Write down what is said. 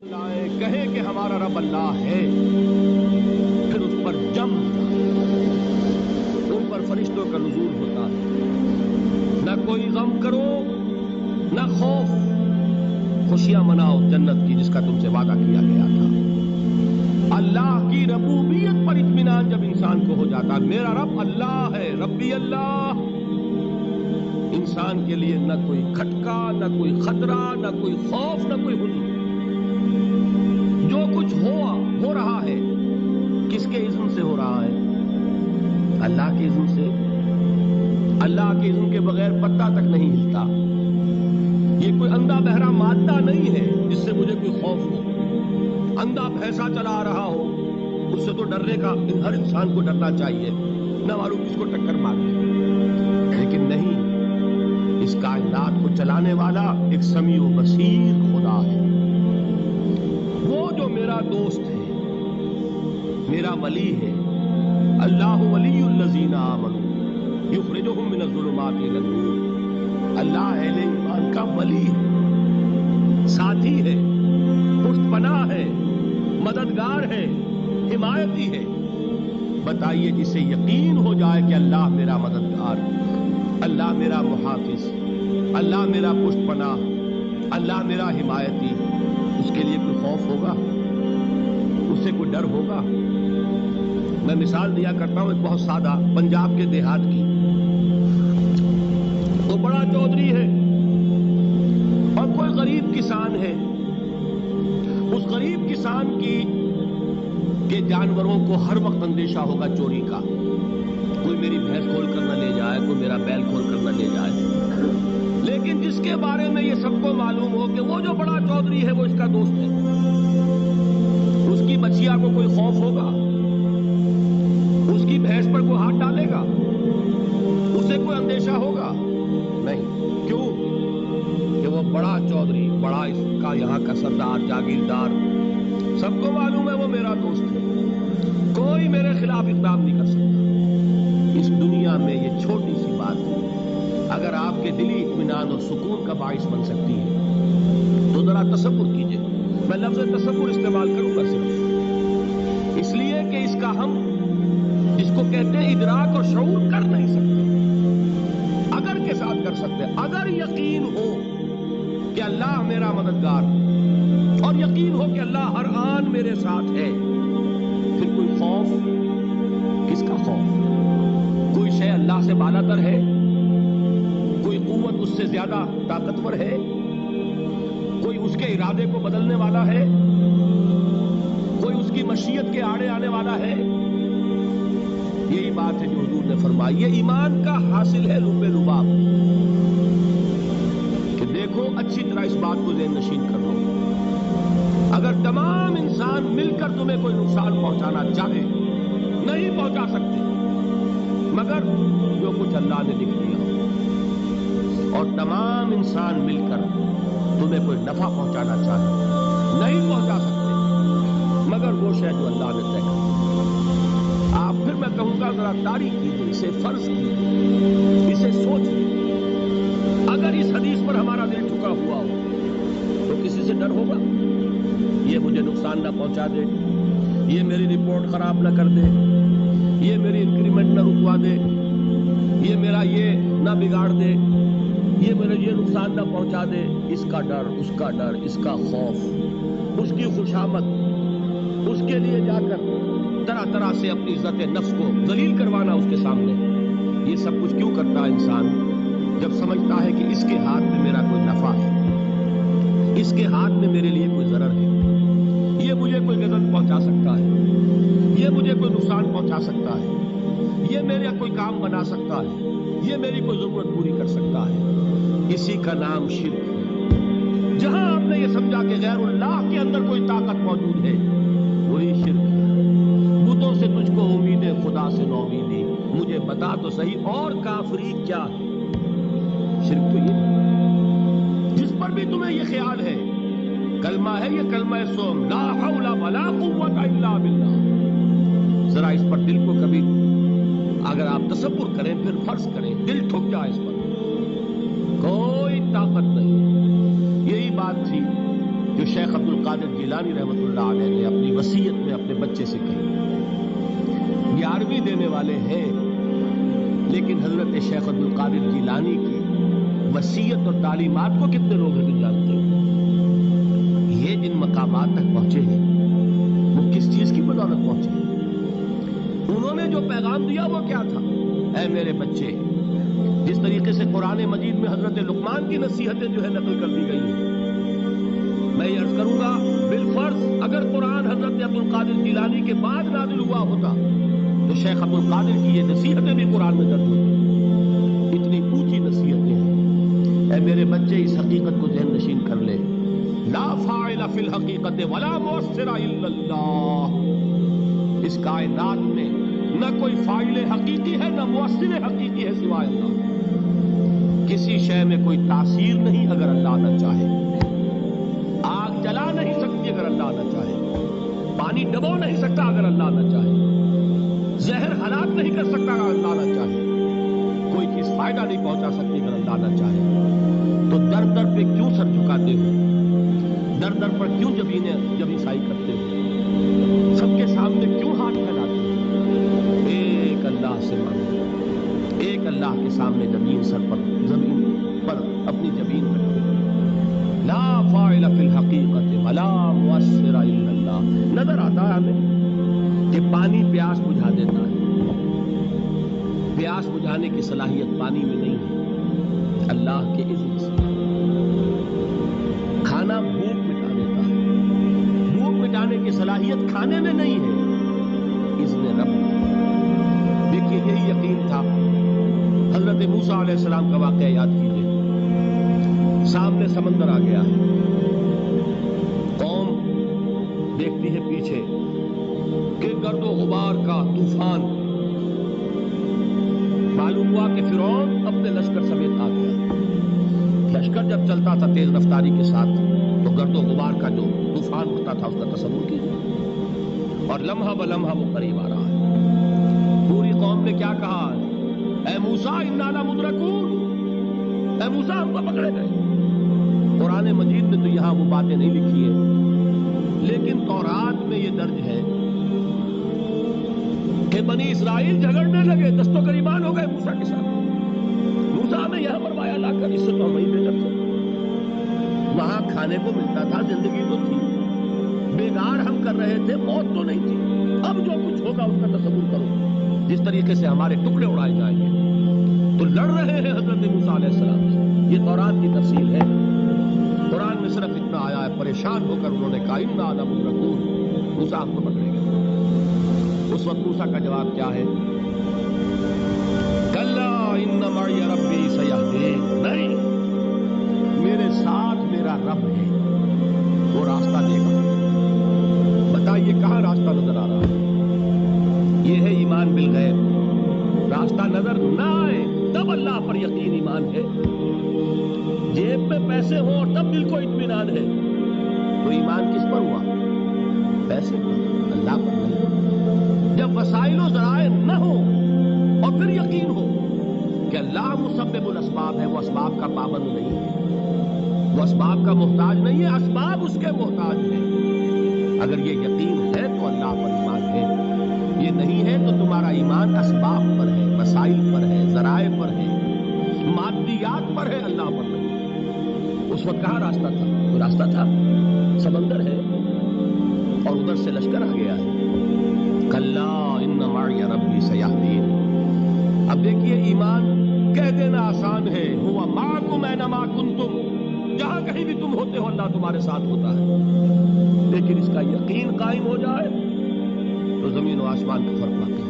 کہے کہ ہمارا رب اللہ ہے، پھر اس پر جم ان پر فرشتوں کا نزول ہوتا ہے۔ نہ کوئی غم کرو نہ خوف، خوشیاں مناؤ جنت کی جس کا تم سے وعدہ کیا گیا تھا۔ اللہ کی ربوبیت پر اطمینان جب انسان کو ہو جاتا، میرا رب اللہ ہے، ربی اللہ، انسان کے لیے نہ کوئی کھٹکا، نہ کوئی خطرہ، نہ کوئی خوف، نہ کوئی حزن۔ جو کچھ ہو رہا ہے کس کے اذن سے ہو رہا ہے؟ اللہ کے اذن سے۔ اللہ کے اذن کے بغیر پتا تک نہیں ہلتا۔ یہ کوئی اندھا بہرا مادہ نہیں ہے جس سے مجھے کوئی خوف ہو۔ اندھا بھینسا چلا آ رہا ہو اس سے تو ڈرنے کا ہر انسان کو ڈرنا چاہیے، نہ معلوم کس کو ٹکر مار دے۔ لیکن نہیں، اس کائنات کو چلانے والا ایک سمیع و بصیر خدا ہے۔ وہ جو میرا دوست ہے، میرا ولی ہے، اللہ ولی الذین آمنوا یخرجہم من الظلمات الی النور۔ اللہ اہل ایمان کا ولی ہے، ساتھی ہے، پشت پناہ ہے، مددگار ہے، حمایتی ہے۔ بتائیے جسے یقین ہو جائے کہ اللہ میرا مددگار، اللہ میرا محافظ، اللہ میرا پشت پناہ، اللہ میرا حمایتی، اس کے لیے کوئی خوف ہوگا؟ اس سے کوئی ڈر ہوگا؟ میں مثال دیا کرتا ہوں ایک بہت سادہ پنجاب کے دیہات کی۔ وہ بڑا چودھری ہے اور کوئی غریب کسان ہے۔ اس غریب کسان کے جانوروں کو ہر وقت اندیشہ ہوگا چوری کا، کوئی میری بھینس کھول کر نہ لے جائے، کوئی میرا بیل کھول کر نہ لے جائے۔ لیکن جس کے بارے میں یہ سب کو معلوم ہو کہ وہ جو بڑا چودھری ہے وہ اس کا دوست ہے، اس کی بچیا کو کوئی خوف ہوگا؟ اس کی بھینس پر کوئی ہاتھ ڈالے گا؟ اسے کوئی اندیشہ ہوگا؟ نہیں۔ کیوں؟ کہ وہ بڑا چودھری، بڑا اس کا یہاں کا سردار، جاگیردار، سب کو معلوم ہے وہ میرا دوست ہے، کوئی میرے خلاف اقدام نہیں کر سکتا۔ اس دنیا میں یہ چھوٹی سی بات ہے، اگر آپ کے دلی اطمینان اور سکون کا باعث بن سکتی ہے تو ذرا تصور کیجئے۔ میں لفظ تصور استعمال کروں گا صرف اس لیے کہ اس کا ہم جس کو کہتے ہیں ادراک اور شعور کر نہیں سکتے، اگر کے ساتھ کر سکتے۔ اگر یقین ہو کہ اللہ میرا مددگار اور یقین ہو کہ اللہ ہر آن میرے ساتھ ہے، پھر کوئی خوف؟ کس کا خوف؟ کوئی شے اللہ سے بالا تر ہے؟ کوئی قوت اس سے زیادہ طاقتور ہے؟ کوئی اس کے ارادے کو بدلنے والا ہے؟ کوئی اس کی مشیت کے آڑے آنے والا ہے؟ یہی بات ہے جو حضور نے فرمائی۔ یہ ایمان کا حاصل ہے لب لباب، کہ دیکھو اچھی طرح اس بات کو ذہن نشین کر لو، اگر تمام انسان مل کر تمہیں کوئی نقصان پہنچانا چاہے نہیں پہنچا سکتے، مگر جو کچھ اللہ نے لکھ دیا، اور تمام انسان مل کر تمہیں کوئی نفع پہنچانا چاہے نہیں پہنچا سکتے، مگر وہ شے جو اللہ نے طے کر۔ آپ پھر میں کہوں گا ذرا تاریخ کیجیے، اسے فرض کیجیے، اسے سوچیے۔ اگر اس حدیث پر ہمارا دل ٹھکا ہوا ہو تو کسی سے ڈر ہوگا؟ یہ مجھے نقصان نہ پہنچا دے، یہ میری رپورٹ خراب نہ کر دے، یہ میری انکریمنٹ نہ رکوا دے، یہ میرا یہ نہ بگاڑ دے، یہ میرے یہ نقصان نہ پہنچا دے۔ اس کا ڈر، اس کا ڈر، اس کا خوف، اس کی خوشامد، اس کے لیے جا کر طرح طرح سے اپنی عزت نفس کو ذلیل کروانا اس کے سامنے، یہ سب کچھ کیوں کرتا ہے انسان؟ جب سمجھتا ہے کہ اس کے ہاتھ میں میرا کوئی نفع ہے، اس کے ہاتھ میں میرے لیے کوئی ضرر ہے، یہ مجھے کوئی غضب پہنچا سکتا ہے، یہ مجھے کوئی نقصان پہنچا سکتا ہے، یہ میرا کوئی کام بنا سکتا ہے، یہ میری کوئی ضرورت پوری کر سکتا ہے، اسی کا نام شرک ہے۔ جہاں آپ نے یہ سمجھا کہ غیر اللہ کے اندر کوئی طاقت موجود ہے، وہی شرک ہے۔ بتوں سے تجھ کو امید ہے، خدا سے نومیدی، مجھے بتا تو صحیح اور کافری کیا ہے؟ شرک تو یہ ہے جس پر بھی تمہیں یہ خیال ہے، کلمہ ہے یہ کلمہ سوم، لا حول ولا قوت الا باللہ، ذرا اس پر دل کو کبھی اگر آپ تصور کریں، پھر فرض کریں دل ٹھک جائے، اس پر کوئی طاقت نہیں۔ یہی بات تھی جو شیخ عبد القادر جیلانی رحمۃ اللہ علیہ نے اپنی وصیت میں اپنے بچے سے کہی. 11ویں دینے والے ہیں، لیکن حضرت شیخ عبد القادر جیلانی کی وصیت اور تعلیمات کو کتنے لوگ ہیں جو جانتے ہیں؟ یہ جن مقامات تک پہنچے ہیں وہ کس چیز کی بدولت پہنچے ہیں؟ انہوں نے جو پیغام دیا وہ کیا تھا؟ اے میرے بچے، جس طریقے سے قرآن مجید میں حضرت لقمان کی نصیحتیں جو ہے نقل کر دی گئی ہیں، میں یہ عرض کروں گا بالفرض اگر قرآن حضرت عبد القادر جیلانی کے بعد نازل ہوا ہوتا تو شیخ عبد القادر کی یہ نصیحتیں بھی قرآن میں درج ہوتی. اتنی اونچی نصیحتیں ہیں. اے میرے بچے، اس حقیقت کو ذہن نشین کر لے، لا فاعل فی الحقیقت ولا مؤثر الا اللہ. اس کائنات میں نہ کوئی فاعل حقیقی ہے نہ مؤثر حقیقی ہے سوائے اللہ. کسی شے میں کوئی تاثیر نہیں اگر اللہ نہ چاہے. آگ جلا نہیں سکتی اگر اللہ نہ چاہے. پانی ڈبو نہیں سکتا اگر اللہ نہ چاہے. زہر ہلاک نہیں کر سکتا اگر اللہ نہ چاہے. کوئی چیز فائدہ نہیں پہنچا سکتی اگر اللہ نہ چاہے. تو در در پہ کیوں سر جھکاتے ہو؟ در در پر کیوں جبیں سائی کرتے ہو؟ سب کے سامنے کیوں ہاتھ پھیلاتے ہو؟ ایک اللہ سے مانگو، ایک اللہ کے سامنے زمین پر اپنی جبین رکھو. لا فاعل فی الحقیقت ولا مؤثر الا اللہ. نظر آتا ہے ہمیں کہ پانی پیاس بجھا دیتا ہے. پیاس بجھانے کی صلاحیت پانی میں نہیں ہے، اللہ کے اذن سے. کھانا بھوک مٹا دیتا ہے، بھوک مٹانے کی صلاحیت کھانے میں نہیں ہے، اذن رب. دیکھیے یہی یقین تھا. حضرت موسیٰ علیہ السلام کا واقعہ یاد کیجئے. سامنے سمندر آ گیا ہے، قوم دیکھتی ہے پیچھے کہ گرد و غبار کا طوفان. معلوم ہوا کہ فرعون اپنے لشکر سمیت آ گیا. لشکر جب چلتا تھا تیز رفتاری کے ساتھ تو گرد و غبار کا جو طوفان اٹھتا تھا اس کا تصور کیجیے. اور لمحہ بلمحہ وہ قریب آ رہا ہے. پوری قوم نے کیا کہا؟ اے موسیٰ انا لمدرکون، اے موسیٰ ہم کو پکڑے گئے. قرآن مجید میں تو یہاں وہ باتیں نہیں لکھی ہیں، لیکن تورات میں یہ درج ہے کہ بنی اسرائیل جھگڑنے لگے، دست و گریبان ہو گئے موسیٰ کے ساتھ. موسیٰ ہمیں یہاں فرمایا لا کر، اس سے تو ہم وہیں بہتر تھے. وہاں کھانے کو ملتا تھا، زندگی تو تھی، بیگار ہم کر رہے تھے، موت تو نہیں تھی. اب جو کچھ ہوگا اس کا تصور کرو، جس طریقے سے ہمارے ٹکڑے اڑائے جائیں گے. تو لڑ رہے ہیں حضرت موسیٰ علیہ السلام سے. یہ تورات کی تفصیل ہے. قرآن میں صرف اتنا آیا ہے، پریشان ہو کر انہوں نے کہا انا لمدرکون، موسیٰ ہم کو پکڑے گئے. اس وقت موسیٰ کا جواب کیا ہے؟ کلا ان معی ربی سیہدین. نہیں، میرے ساتھ میرا رب ہے، وہ راستہ دے گا. بتائیے کہاں راستہ نظر آ رہا ہے؟ یہ ہے ایمان بالغیب. راستہ نظر نہ آئے تب اللہ پر یقین ایمان ہے. جیب میں پیسے ہوں اور تب دل کو اطمینان ہے تو ایمان کس پر ہوا؟ پیسے پر، اللہ پر نہیں. جب وسائل و ذرائع نہ ہو اور پھر یقین ہو کہ اللہ مسبب الاسباب ہے، وہ اسباب کا پابند نہیں ہے، وہ اسباب کا محتاج نہیں ہے، اسباب اس کے محتاج ہیں. اگر یہ یقین ہے تو اللہ پر ایمان ہے. یہ نہیں ہے تو تمہارا ایمان اسباب پر ہے، وسائل پر ہے، ذرائع پر ہے، مادیات پر ہے، اللہ پر نہیں. اس وقت کہاں راستہ تھا؟ وہ راستہ تھا سمندر ہے اور ادھر سے لشکر آ گیا ہے. کلا ان معی ربی سیہدین. اب دیکھیے ایمان کہہ دینا آسان ہے، ہوا معکم اینما کنتم، جہاں کہیں بھی تم ہوتے ہو اللہ تمہارے ساتھ ہوتا ہے. لیکن اس کا یقین قائم ہو جائے تو زمین و آسمان کا فرق واقع ہے.